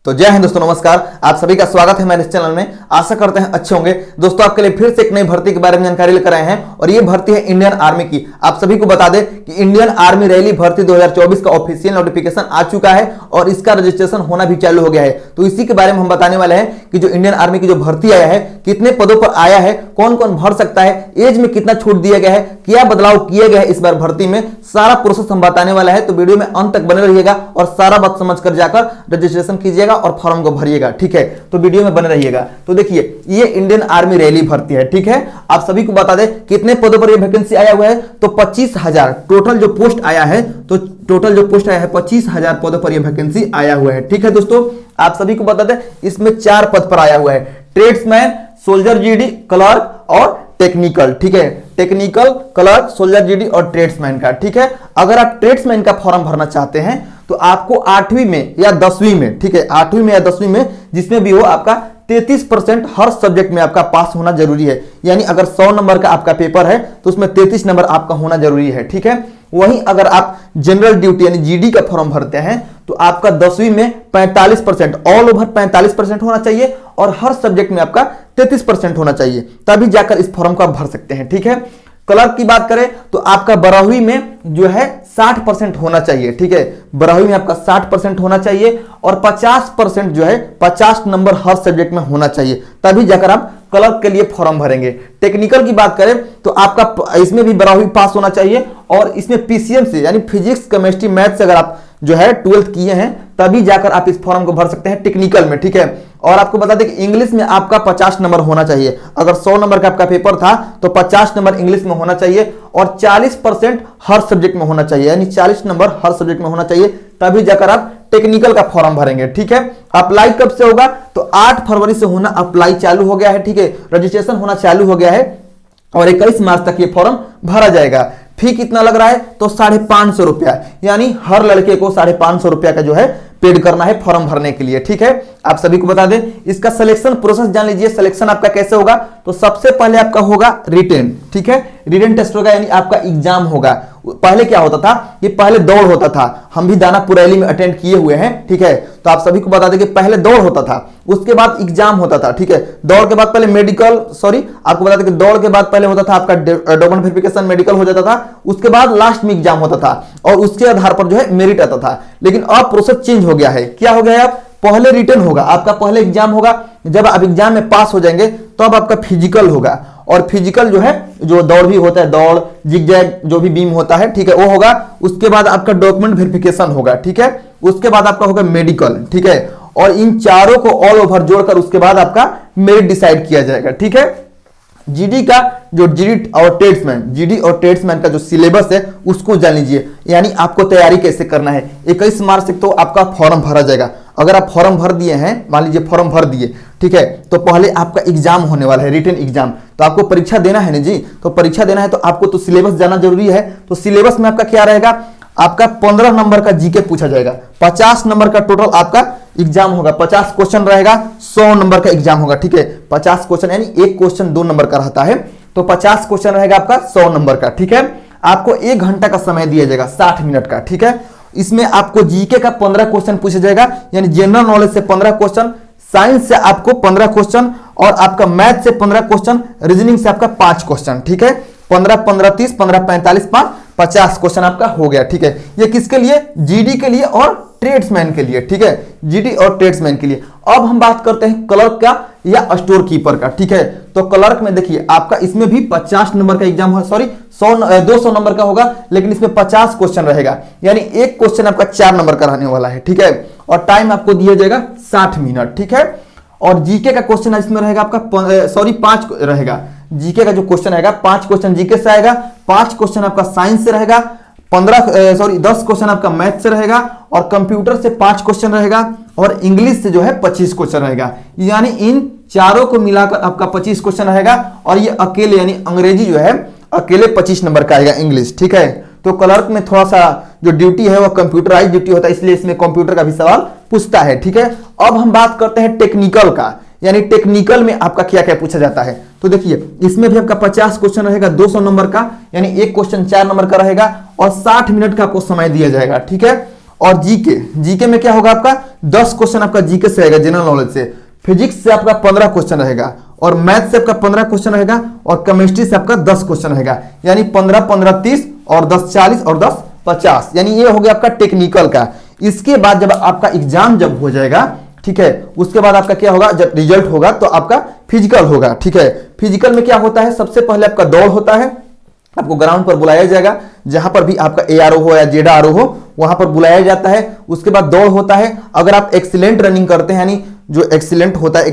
तो जय हिंद दोस्तों, नमस्कार। आप सभी का स्वागत है मेरे इस चैनल में। आशा करते हैं अच्छे होंगे। दोस्तों आपके लिए फिर से एक नई भर्ती के बारे में जानकारी लेकर आए हैं और ये भर्ती है इंडियन आर्मी की। आप सभी को बता दें कि इंडियन आर्मी रैली भर्ती 2024 का ऑफिशियल नोटिफिकेशन आ चुका है और इसका रजिस्ट्रेशन होना भी चालू हो गया है। तो इसी के बारे में हम बताने वाले हैं कि जो इंडियन आर्मी की जो भर्ती आया है, कितने पदों पर आया है, कौन कौन भर सकता है, एज में कितना छूट दिया गया है, क्या बदलाव किए गए हैं इस बार भर्ती में, सारा प्रोसेस हम बताने वाला है। तो वीडियो में अंत तक बने रहिएगा और सारा बात समझ कर जाकर रजिस्ट्रेशन कीजिएगा और फॉर्म को भरिएगा, ठीक है। तो वीडियो में बने रहिएगा। तो देखिए, ये इंडियन आर्मी रैली भर्ती है, ठीक है। आप सभी को बता दें कितने पदों पर ये वैकेंसी आया हुआ है। तो 25,000 टोटल जो पोस्ट आया है, तो टोटल जो पोस्ट आया है 25,000 पदों पर ये वैकेंसी आया हुआ है, ठीक है दोस्तों। आप सभी को बता दें इसमें 4 पद पर आया हुआ है, ट्रेड्समैन, सोल्जर जीडी, क्लर्क और टेक्निकल, ठीक है। टेक्निकल, क्लर्क, सोल्जर जीडी और ट्रेड्समैन का, ठीक है। अगर आप ट्रेड्समैन का फॉर्म भरना चाहते हैं तो आपको 8वीं में या 10वीं में, ठीक है, 8वीं में या 10वीं में जिसमें भी हो, आपका 33% हर सब्जेक्ट में आपका पास होना जरूरी है। यानी अगर 100 नंबर का आपका पेपर है तो उसमें 33 नंबर आपका होना जरूरी है, ठीक है। वहीं अगर आप जनरल ड्यूटी यानी जीडी का फॉर्म भरते हैं तो आपका 10वीं में 45%, ऑल ओवर 45% होना चाहिए और हर सब्जेक्ट में आपका 33% होना चाहिए, तभी जाकर इस फॉर्म को आप भर सकते हैं, ठीक है। क्लर्क की बात करें तो आपका 12वीं में जो है 60% होना चाहिए, ठीक है। 12वीं में आपका 60% होना चाहिए और 50% जो है 50 नंबर हर सब्जेक्ट में होना चाहिए, तभी जाकर आप क्लर्क के लिए फॉर्म भरेंगे। टेक्निकल की बात करें तो आपका इसमें भी 12वीं पास होना चाहिए और इसमें पीसीएम से यानी फिजिक्स, केमिस्ट्री, मैथ से अगर आप जो है 12th किए हैं तभी जाकर आप इस फॉर्म को भर सकते हैं टेक्निकल में, ठीक है। और आपको बता दें कि इंग्लिश में आपका 50 नंबर होना चाहिए। अगर 100 नंबर का आपका पेपर था तो 50 नंबर इंग्लिश में होना चाहिए और 40% हर सब्जेक्ट में होना चाहिए, यानी 40 नंबर हर सब्जेक्ट में होना चाहिए, तभी जाकर आप टेक्निकल का फॉर्म भरेंगे, ठीक है। अप्लाई कब से होगा तो 8 फरवरी से होना अप्लाई चालू हो गया है, ठीक है। रजिस्ट्रेशन होना चालू हो गया है और 21 मार्च तक ये फॉर्म भरा जाएगा। फी कितना लग रहा है तो 550 रुपया, यानी हर लड़के को 550 रुपया का जो है पेड करना है फॉर्म भरने के लिए, ठीक है। आप सभी को बता दें इसका सिलेक्शन प्रोसेस जान लीजिए। सिलेक्शन आपका कैसे होगा तो सबसे पहले आपका होगा रिटेन, ठीक है। रिटेन टेस्ट होगा यानी आपका एग्जाम होगा। पहले क्या होता था कि पहले दौड़ होता था, हम भी दानापुर रैली में अटेंड किए हुए हैं, ठीक है। तो आप सभी को बता दें कि पहले दौड़ होता था, उसके बाद एग्जाम होता था, ठीक है। दौड़ के बाद पहले मेडिकल, आपको बता दें कि दौड़ के बाद पहले होता था आपका डॉक्यूमेंट वेरिफिकेशन, मेडिकल हो जाता था, उसके बाद लास्ट में एग्जाम होता था और उसके आधार पर जो है मेरिट आता था। लेकिन अब प्रोसेस चेंज हो गया है। क्या हो गया है? अब पहले रिटन होगा, आपका पहले एग्जाम होगा, जब आप एग्जाम में पास हो जाएंगे तो अब आपका फिजिकल होगा और फिजिकल जो है जो दौड़ भी होता है, दौड़, जिगजैग जो भी बीम होता है, ठीक है, वो होगा। उसके बाद आपका डॉक्यूमेंट वेरिफिकेशन होगा, ठीक है। उसके बाद आपका होगा मेडिकल, ठीक है। और इन चारों को ऑल ओवर जोड़कर उसके बाद आपका मेरिट डिसाइड किया जाएगा, ठीक है। जीडी का जो जीडी और ट्रेड्समैन का जो सिलेबस है उसको जान लीजिए, यानी आपको तैयारी कैसे करना है। 21 मार्च तक तो आपका फॉर्म भरा जाएगा। अगर आप फॉर्म भर दिए हैं, मान लीजिए फॉर्म भर दिए, ठीक है, तो पहले आपका एग्जाम होने वाला है, रिटन एग्जाम। तो आपको परीक्षा देना है ना जी, तो परीक्षा देना है तो आपको तो सिलेबस जाना जरूरी है। तो सिलेबस में आपका क्या रहेगा, आपका 15 नंबर का जीके पूछा जाएगा, 50 नंबर का टोटल आपका एग्जाम होगा, 50 क्वेश्चन रहेगा, 100 नंबर का एग्जाम होगा, ठीक है। 50 क्वेश्चन यानी एक क्वेश्चन 2 नंबर का रहता है, तो 50 क्वेश्चन रहेगा आपका 100 नंबर का, ठीक है। आपको 1 घंटा का समय दिया जाएगा, 60 मिनट का, ठीक है। इसमें आपको जीके का 15 क्वेश्चन पूछा जाएगा, यानी जनरल नॉलेज से 15 क्वेश्चन, साइंस से आपको 15 क्वेश्चन और आपका मैथ से 15 क्वेश्चन, रीजनिंग से आपका 5 क्वेश्चन, ठीक है। 15 15 30 15 45 5 50 क्वेश्चन आपका हो गया, ठीक है। ये किसके लिए? जीडी के लिए और ट्रेड्समैन के लिए, ठीक है। जीडी और ट्रेड्समैन के लिए। अब हम बात करते हैं क्लर्क का या स्टोर कीपर का, ठीक है। तो क्लर्क में देखिए आपका इसमें भी 50 नंबर का एग्जाम है, 200 नंबर का होगा, लेकिन इसमें 50 क्वेश्चन रहेगा, यानी एक क्वेश्चन आपका 4 नंबर का रहने वाला है, ठीक है। और टाइम आपको दिया जाएगा 60 मिनट, ठीक है। और जीके का क्वेश्चन इसमें रहेगा आपका 5 रहेगा। जीके का जो क्वेश्चन आएगा 5 क्वेश्चन जीके से आएगा, 5 क्वेश्चन आपका साइंस से रहेगा, 10 क्वेश्चन आपका मैथ से रहेगा और कंप्यूटर से 5 क्वेश्चन रहेगा और इंग्लिश से जो है 25 क्वेश्चन रहेगा। यानी इन चारों को मिलाकर आपका 25 क्वेश्चन रहेगा और ये अकेले यानी अंग्रेजी जो है अकेले 25 नंबर का आएगा, इंग्लिश, ठीक है। तो क्लर्क में थोड़ा सा जो ड्यूटी है वो कंप्यूटराइज ड्यूटी होता है, इसलिए इसमें कंप्यूटर का भी सवाल पूछता है, ठीक है। अब हम बात करते हैं टेक्निकल का, यानी टेक्निकल में आपका क्या क्या पूछा जाता है। तो देखिए इसमें भी आपका 50 क्वेश्चन रहेगा, 200 नंबर का, यानी एक क्वेश्चन 4 नंबर का रहेगा और 60 मिनट का आपको समय दिया जाएगा, ठीक है। और जीके, जीके में क्या होगा आपका 10 क्वेश्चन आपका जीके से रहेगा, जनरल नॉलेज से। फिजिक्स से आपका 15 क्वेश्चन रहेगा, और मैथ से आपका 15 क्वेश्चन रहेगा, और केमिस्ट्री से आपका 10 क्वेश्चन रहेगा। यानी 15 15 30 और 10 40 और 10 50, यानी ये हो गया आपका टेक्निकल का। इसके बाद जब आपका एग्जाम जब हो जाएगा, ठीक है, उसके बाद आपका क्या होगा, जब रिजल्ट होगा तो आपका फिजिकल होगा, ठीक है। फिजिकल में क्या होता है, सबसे पहले आपका दौड़ होता है, आपको ग्राउंड पर बुलाया जाएगा, जहां पर भी आपका एआरओ हो या जेडआरओ हो वहां पर बुलाया जाता है। उसके बाद दौड़ होता है। अगर आप एक्सीलेंट रनिंग करते हैं, यानी जो एक्सीलेंट होता है,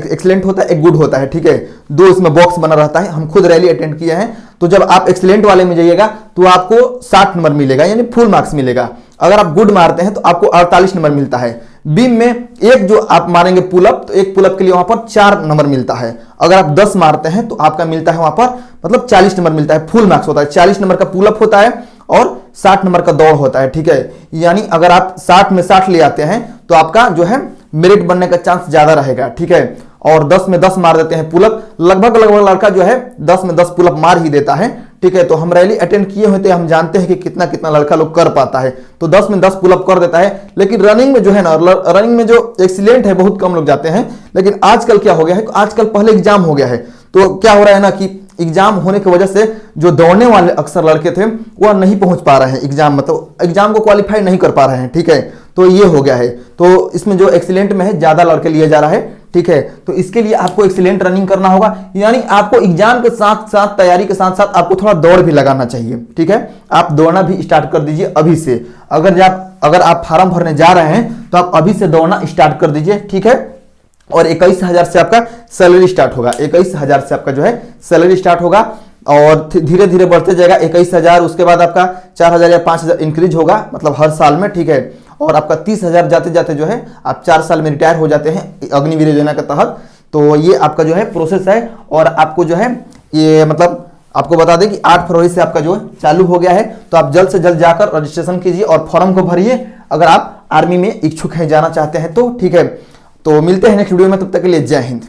एक गुड होता है, ठीक है, 2 इसमें बॉक्स बना रहता है, हम खुद रैली अटेंड किए हैं। तो जब आप एक्सीलेंट वाले में जाइएगा तो आपको 60 नंबर मिलेगा, यानी फुल मार्क्स मिलेगा। अगर आप गुड मारते हैं तो आपको 48 नंबर मिलता है। बीम में एक जो आप मारेंगे पुलअप, तो एक पुलअप के लिए वहां पर 4 नंबर मिलता है। अगर आप 10 मारते हैं तो आपका मिलता है वहां पर मतलब 40 नंबर मिलता है, फुल मार्क्स होता है। 40 नंबर का पुलअप होता है और 60 नंबर का दौड़ होता है, ठीक है। यानी अगर आप 60 में 60 ले आते हैं तो आपका जो है मेरिट बनने का चांस ज्यादा रहेगा, ठीक है। और 10 में 10 मार देते हैं पुलअप, लगभग लड़का जो है 10 में 10 पुलअप मार ही देता है, ठीक है। तो हम रैली अटेंड किए होते हैं, हम जानते हैं कि कितना कितना लड़का लोग कर पाता है। तो 10 में 10 पुलअप कर देता है। लेकिन रनिंग में जो है ना, रनिंग में जो एक्सीलेंट है बहुत कम लोग जाते हैं। लेकिन आजकल क्या हो गया है, आजकल पहले एग्जाम हो गया है, तो क्या हो रहा है ना कि एग्जाम होने की वजह से जो दौड़ने वाले अक्सर लड़के थे वह नहीं पहुंच पा रहे हैं एग्जाम, मतलब एग्जाम को क्वालिफाई नहीं कर पा रहे हैं, ठीक है। तो ये हो गया है। तो इसमें जो एक्सीलेंट में है ज्यादा लड़के लिए जा रहा है, ठीक है। तो इसके लिए आपको एक्सीलेंट रनिंग करना होगा, यानी आपको एग्जाम के साथ साथ, तैयारी के साथ साथ आपको थोड़ा दौड़ भी लगाना चाहिए, ठीक है। आप दौड़ना भी स्टार्ट कर दीजिए अभी से। अगर आप फार्म भरने जा रहे हैं तो आप अभी से दौड़ना स्टार्ट कर दीजिए, ठीक है। और 21,000 से आपका सैलरी स्टार्ट होगा, 21,000 से आपका जो है सैलरी स्टार्ट होगा, और धीरे धीरे बढ़ते जाएगा 21,000। उसके बाद आपका 4,000 या 5,000 इंक्रीज होगा, मतलब हर साल में, ठीक है। और आपका 30,000 जाते जाते जो है आप 4 साल में रिटायर हो जाते हैं अग्निवीर योजना के तहत। तो ये आपका जो है प्रोसेस है। और आपको जो है ये मतलब आपको बता दें कि 8 फरवरी से आपका जो है चालू हो गया है। तो आप जल्द से जल्द जाकर रजिस्ट्रेशन कीजिए और फॉर्म को भरिए, अगर आप आर्मी में इच्छुक हैं, जाना चाहते हैं तो, ठीक है। तो मिलते हैं नेक्स्ट वीडियो में, तब तक के लिए जय हिंद।